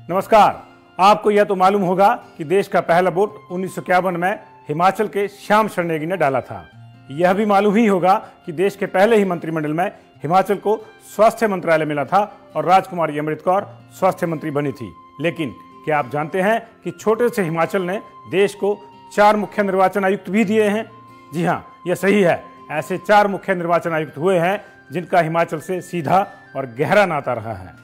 नमस्कार। आपको यह तो मालूम होगा कि देश का पहला वोट 1951 में हिमाचल के श्याम शरण नेगी ने डाला था। यह भी मालूम ही होगा कि देश के पहले ही मंत्रिमंडल में हिमाचल को स्वास्थ्य मंत्रालय मिला था और राजकुमारी अमृत कौर स्वास्थ्य मंत्री बनी थी। लेकिन क्या आप जानते हैं कि छोटे से हिमाचल ने देश को 4 मुख्य निर्वाचन आयुक्त भी दिए हैं? जी हाँ, यह सही है। ऐसे 4 मुख्य निर्वाचन आयुक्त हुए हैं जिनका हिमाचल से सीधा और गहरा नाता रहा है।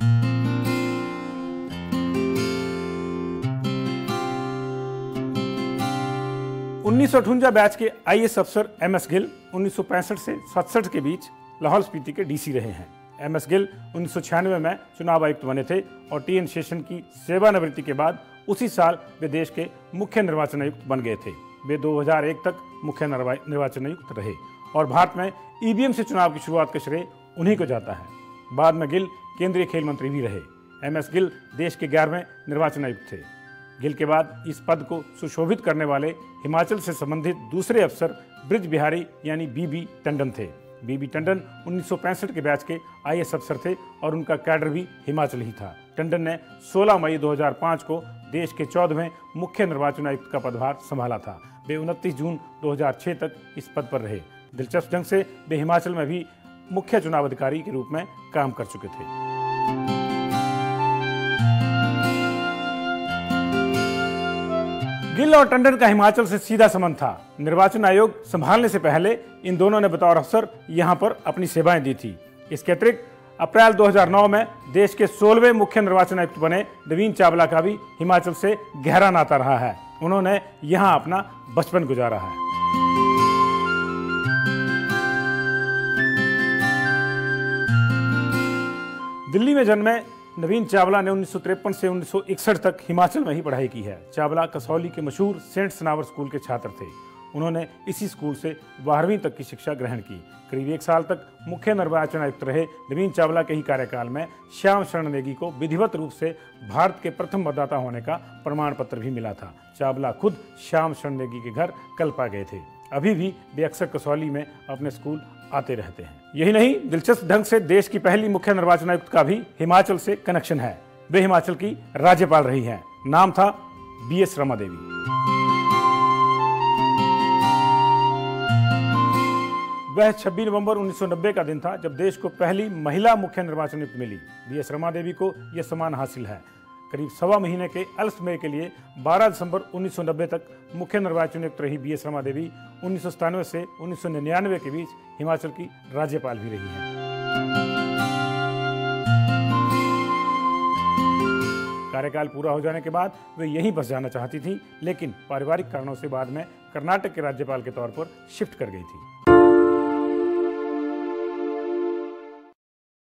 1958 बैच के आईएएस अफसर एमएस गिल 1965 से 67 के बीच लाहौल स्पीति के डीसी रहे हैं। एमएस गिल 1996 में चुनाव आयुक्त बने थे और टीएन शेषन की सेवानिवृत्ति के बाद उसी साल वे देश के मुख्य निर्वाचन आयुक्त बन गए थे। वे 2001 तक मुख्य निर्वाचन आयुक्त रहे और भारत में ईवीएम से चुनाव की शुरुआत का श्रेय उन्हीं को जाता है। बाद में गिल केंद्रीय खेल मंत्री भी रहे। एमएस गिल देश के 11वें निर्वाचन आयुक्त थे। गिल के बाद इस पद को सुशोभित करने वाले हिमाचल से संबंधित दूसरे अफसर ब्रिज बिहारी यानी बीबी टंडन थे। बीबी टंडन 1965 के बैच के आईएएस अफसर थे और उनका कैडर भी हिमाचल ही था। टंडन ने 16 मई 2005 को देश के 14वें मुख्य निर्वाचन आयुक्त का पदभार संभाला था। वे 29 जून 2006 तक इस पद पर रहे। दिलचस्प ढंग से वे हिमाचल में भी मुख्य चुनाव अधिकारी के रूप में काम कर चुके थे। गिल और टंडन का हिमाचल से सीधा संबंध था। निर्वाचन आयोग संभालने से पहले इन दोनों ने बतौर अफसर यहां पर अपनी सेवाएं दी थी। इसके अतिरिक्त अप्रैल 2009 में देश के 16वें मुख्य निर्वाचन आयुक्त बने नवीन चावला का भी हिमाचल से गहरा नाता रहा है। उन्होंने यहां अपना बचपन गुजारा है। दिल्ली में जन्मे नवीन चावला ने 1953 से 1961 तक हिमाचल में ही पढ़ाई की है। चावला कसौली के मशहूर सेंट सनावर स्कूल के छात्र थे। उन्होंने इसी स्कूल से 12वीं तक की शिक्षा ग्रहण की। करीब 1 साल तक मुख्य निर्वाचन आयुक्त रहे नवीन चावला के ही कार्यकाल में श्याम शरण नेगी को विधिवत रूप से भारत के प्रथम मतदाता होने का प्रमाण पत्र भी मिला था। चावला खुद श्याम शरण नेगी के घर कल्पा गए थे। अभी भी वे अक्सर कसौली में अपने स्कूल आते रहते हैं। यही नहीं, दिलचस्प ढंग से देश की पहली मुख्य निर्वाचन आयुक्त का भी हिमाचल से कनेक्शन है। वे हिमाचल की राज्यपाल रही हैं। नाम था बीएस रमा देवी। वह 26 नवंबर 1990 का दिन था जब देश को पहली महिला मुख्य निर्वाचन आयुक्त मिली। बीएस रमा देवी को यह सम्मान हासिल है। करीब 1.25 महीने के अल्प समय के लिए 12 दिसंबर 1990 तक मुख्य निर्वाचन आयुक्त रही बीएस रमा देवी 1997 से 1999 के बीच हिमाचल की राज्यपाल भी रही हैं। कार्यकाल पूरा हो जाने के बाद वे यहीं बस जाना चाहती थीं, लेकिन पारिवारिक कारणों से बाद में कर्नाटक के राज्यपाल के तौर पर शिफ्ट कर गई थी।